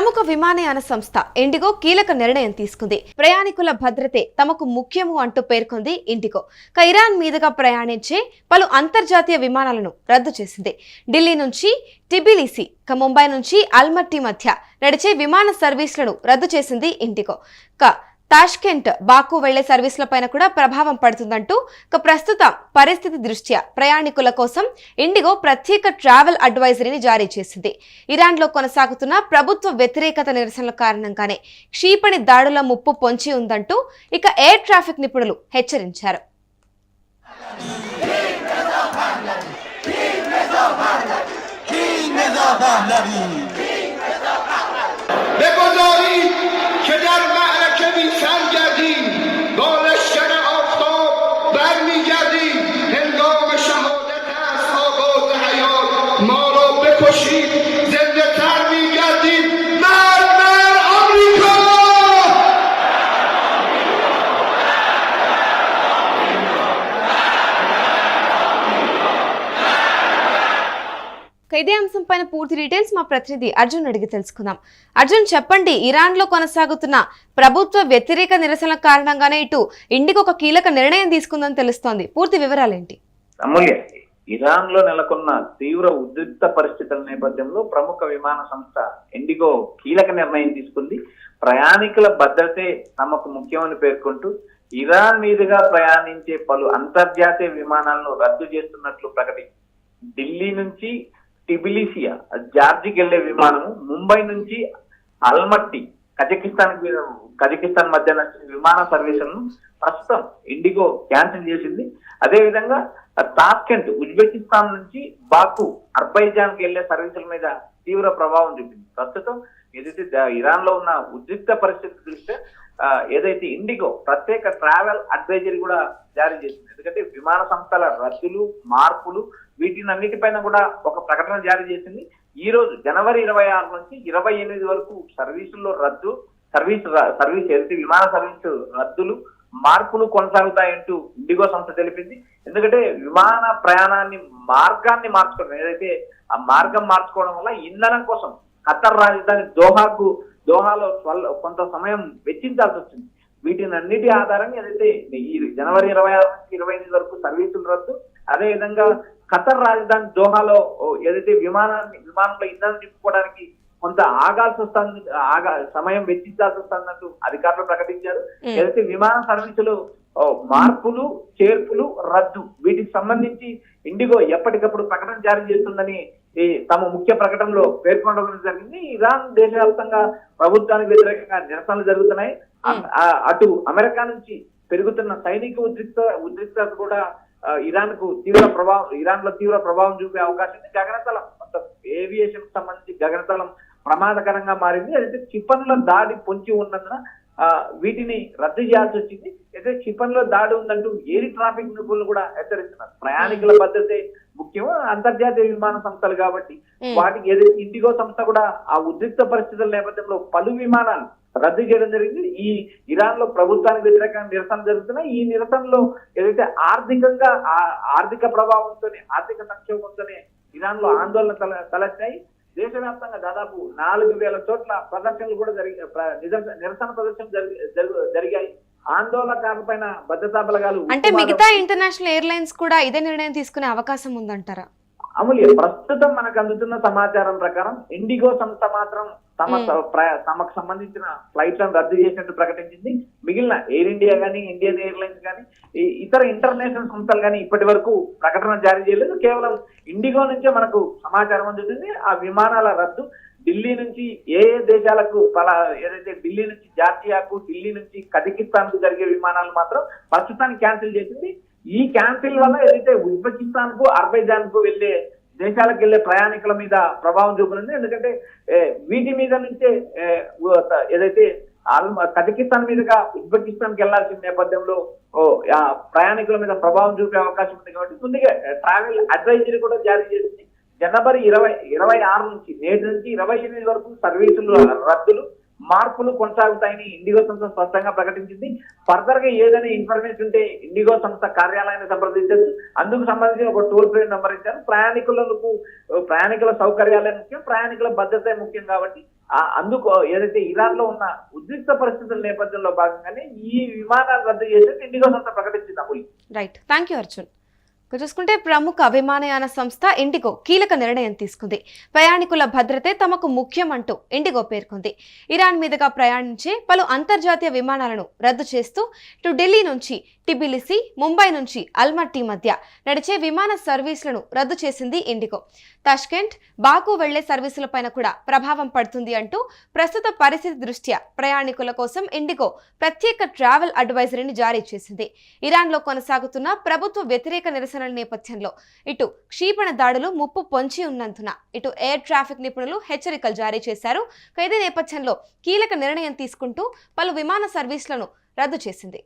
ప్రముఖ విమానయాన సంస్థ ఇండిగో కీలక నిర్ణయం తీసుకుంది. ప్రయాణికుల భద్రతే తమకు ముఖ్యము అంటూ పేర్కొంది ఇండిగో. ఇరాన్ మీదుగా ప్రయాణించే పలు అంతర్జాతీయ విమానాలను రద్దు చేసింది. ఢిల్లీ నుంచి టిబిలిసి, ముంబై నుంచి అల్మట్టి మధ్య నడిచే విమాన సర్వీసులను రద్దు చేసింది ఇండిగో. తాష్కెంట్, బాకు వెళ్లే సర్వీసులపైన కూడా ప్రభావం పడుతుందంటూ ప్రస్తుత పరిస్థితి దృష్ట్యా ప్రయాణికుల కోసం ఇండిగో ప్రత్యేక ట్రావెల్ అడ్వైజరీని జారీ చేసింది. ఇరాన్లో కొనసాగుతున్న ప్రభుత్వ వ్యతిరేకత నిరసనల కారణంగానే క్షిపణి దాడుల ముప్పు పొంచి ఉందంటూ ఎయిర్ ట్రాఫిక్ నిపుణులు హెచ్చరించారు. ఇదే అంశంపైన పూర్తి డీటెయిల్స్ మా ప్రతినిధి అర్జున్ అడిగి తెలుసుకుందాం. అర్జున్, చెప్పండి, ఇరాన్ లో కొనసాగుతున్న ప్రభుత్వ వ్యతిరేక నిరసనల కారణంగానే ఇటు ఇండిగో ఒక కీలక నిర్ణయం తీసుకుందని తెలుస్తోంది. పూర్తి వివరాలేంటి? అమూల్య, ఇరాన్ లో నెలకొన్న తీవ్ర ఉద్రిక్త పరిస్థితుల నేపథ్యంలో ప్రముఖ విమాన సంస్థ ఇండిగో కీలక నిర్ణయం తీసుకుంది. ప్రయాణికుల భద్రతే తమకు ముఖ్యమని పేర్కొంటూ ఇరాన్ మీదుగా ప్రయాణించే పలు అంతర్జాతీయ విమానాలను రద్దు చేస్తున్నట్లు ప్రకటించింది. ఢిల్లీ నుంచి టిబిలిసియా, జార్జికి వెళ్లే విమానం, ముంబై నుంచి అల్మట్టి, కజకిస్తాన్ మధ్య విమాన సర్వీసులను ప్రస్తుతం ఇండిగో క్యాన్సిల్ చేసింది. అదేవిధంగా తాష్కెంట్, ఉజ్బెకిస్తాన్ నుంచి బాకు, అర్బైజాన్ కి వెళ్లే సర్వీసుల మీద తీవ్ర ప్రభావం చూపింది. ప్రస్తుతం ఏదైతే ఇరాన్ లో ఉన్న ఉద్రిక్త పరిస్థితి దృష్ట్యా ఏదైతే ఇండిగో ప్రత్యేక ట్రావెల్ అడ్వైజరీ కూడా జారీ చేసింది. ఎందుకంటే విమాన సంస్థల రద్దులు, మార్పులు, వీటినన్నిటిపైన కూడా ఒక ప్రకటన జారీ చేసింది. ఈ రోజు జనవరి 26 నుంచి 28 వరకు సర్వీసుల్లో సర్వీస్ ఏదైతే విమాన సర్వీసు రద్దులు, మార్పులు కొనసాగుతాయంటూ ఇండిగో సంస్థ తెలిపింది. ఎందుకంటే విమాన ప్రయాణాన్ని మార్గాన్ని మార్చుకోవడం, ఏదైతే ఆ మార్గం మార్చుకోవడం వల్ల ఇంధనం కోసం ఖతర్ రాజధాని దోహాలో కొంత సమయం వెచ్చించాల్సి వచ్చింది. వీటినన్నిటి ఆధారంగా ఏదైతే ఈ జనవరి 26 నుంచి 28 వరకు సర్వీసులు రద్దు, అదేవిధంగా ఖతర్ రాజధాని దోహాలో ఏదైతే విమానంలో ఇంధనం నింపుకోవడానికి కొంత సమయం వెచ్చించాల్సి వస్తుందంటూ అధికారులు ప్రకటించారు. ఏదైతే విమాన సర్వీసులు మార్పులు, చేర్పులు, రద్దు, వీటికి సంబంధించి ఇండిగో ఎప్పటికప్పుడు ప్రకటన జారీ చేస్తుందని తమ ముఖ్య ప్రకటనలో పేర్కొనడం జరిగింది. ఇరాన్ దేశవ్యాప్తంగా ప్రభుత్వానికి వ్యతిరేకంగా నిరసనలు జరుగుతున్నాయి. అటు అమెరికా నుంచి పెరుగుతున్న సైనిక ఉద్రిక్తత కూడా ఇరాన్ లో తీవ్ర ప్రభావం చూపే అవకాశం ఉంది. గగనతలం, ఏవియేషన్ సంబంధించి గగనతలం ప్రమాదకరంగా మారింది. అయితే క్షిపణుల దాడి పొంచి ఉన్నందున వీటిని రద్దు చేయాల్సి వచ్చింది. అయితే క్షిపణిలో దాడి ఉందంటూ ఎయిర్ ట్రాఫిక్ నిపుణులు కూడా హెచ్చరిస్తున్నారు. ప్రయాణికుల భద్రతే ముఖ్యం, అంతర్జాతీయ విమాన సంస్థలు కాబట్టి వాటికి ఏదైతే ఇండిగో సంస్థ కూడా ఆ ఉద్రిక్త పరిస్థితుల నేపథ్యంలో పలు విమానాలు రద్దు చేయడం జరిగింది. ఈ ఇరాన్ లో ప్రభుత్వానికి వ్యతిరేకంగా నిరసన జరుగుతున్నాయి. ఈ నిరసనలో ఏదైతే ఆర్థిక ప్రభావంతోనే, ఆర్థిక సంక్షోభంతోనే ఇరాన్ లో ఆందోళన తలెత్తాయి. దేశవ్యాప్తంగా దాదాపు 4000 చోట్ల ప్రదర్శనలు కూడా నిరసన ప్రదర్శనలు జరిగాయి. ఆందోళనకారులపైన భద్రతా బలగాలు, అంటే మిగతా ఇంటర్నేషనల్ ఎయిర్లైన్స్ కూడా ఇదే నిర్ణయం తీసుకునే అవకాశం ఉందంటారా? అమూల్య, ప్రస్తుతం మనకు అందుతున్న సమాచారం ప్రకారం ఇండిగో సంస్థ మాత్రం తమకు సంబంధించిన ఫ్లైట్లను రద్దు చేసినట్టు ప్రకటించింది. మిగిలిన ఎయిర్ ఇండియా కానీ, ఇండియన్ ఎయిర్లైన్స్ కానీ, ఇతర ఇంటర్నేషనల్ సంస్థలు కానీ ఇప్పటి వరకు ప్రకటన జారీ చేయలేదు. కేవలం ఇండిగో నుంచే మనకు సమాచారం అందుతుంది. ఆ విమానాల రద్దు ఢిల్లీ నుంచి ఏ దేశాలకు, ఏదైతే ఢిల్లీ నుంచి జార్జియాకు, ఢిల్లీ నుంచి కజకిస్తాన్ కు జరిగే విమానాలు మాత్రం ప్రస్తుతానికి క్యాన్సిల్ చేసింది. ఈ క్యాన్సిల్ వల్ల ఏదైతే ఉజ్బెకిస్తాన్ కు, అర్బైజాన్ కు వెళ్లే దేశాలకు వెళ్లే ప్రయాణికుల మీద ప్రభావం చూపుతుంది. ఎందుకంటే వీటి మీద నుంచే ఏదైతే కజకిస్తాన్ మీదుగా ఉజ్బెకిస్తాన్ కి వెళ్లాల్సిన నేపథ్యంలో ప్రయాణికుల మీద ప్రభావం చూపే అవకాశం ఉంది. కాబట్టి ముందుగా ట్రావెల్ అడ్వైజరీ కూడా జారీ చేసింది. జనవరి 26 నుంచి నేటి నుంచి 28 వరకు సర్వీసులు రద్దులు, మార్పులు కొనసాగుతాయని ఇండిగో సంస్థ స్పష్టంగా ప్రకటించింది. ఫర్దర్ గా ఏదైనా ఇన్ఫర్మేషన్ ఉంటే ఇండిగో సంస్థ కార్యాలయాన్ని సంప్రదించచ్చు. అందుకు సంబంధించి ఒక టోల్ ఫ్రీ నెంబర్ ఇచ్చారు. ప్రయాణికుల సౌకర్యాలే ముఖ్యం, ప్రయాణికుల భద్రత ముఖ్యం కాబట్టి అందుకు ఏదైతే ఇరాన్ లో ఉన్న ఉద్రిక్త పరిస్థితుల నేపథ్యంలో భాగంగానే ఈ విమానాలు రద్దు చేసి ఇండిగో సంస్థ ప్రకటించింది Amulya. Right, thank you Arjun. చూసుకుంటే ప్రముఖ విమానయాన సంస్థ ఇండిగో కీలక నిర్ణయం తీసుకుంది. ప్రయాణికుల భద్రతే తమకు ముఖ్యం అంటూ ఇండిగో పేర్కొంది. ఇరాన్ మీదుగా ప్రయాణించే పలు అంతర్జాతీయ విమానాలను రద్దు చేస్తూ ఇటు ఢిల్లీ నుంచి టిబిలిసి, ముంబై నుంచి అల్మట్టి మధ్య నడిచే విమాన సర్వీసులను రద్దు చేసింది ఇండిగో. తాష్కెంట్, బాకు వెళ్లే సర్వీసులపైన కూడా ప్రభావం పడుతుంది అంటూ ప్రస్తుత పరిస్థితి దృష్ట్యా ప్రయాణికుల కోసం ఇండిగో ప్రత్యేక ట్రావెల్ అడ్వైజరీని జారీ చేసింది. ఇరాన్లో కొనసాగుతున్న ప్రభుత్వ వ్యతిరేక నిరసనల నేపథ్యంలో ఇటు క్షిపణి దాడులు ముప్పు పొంచి ఉన్నందున ఇటు ఎయిర్ ట్రాఫిక్ నిపుణులు హెచ్చరికలు జారీ చేశారు. ఇదే నేపథ్యంలో కీలక నిర్ణయం తీసుకుంటూ పలు విమాన సర్వీసులను రద్దు చేసింది.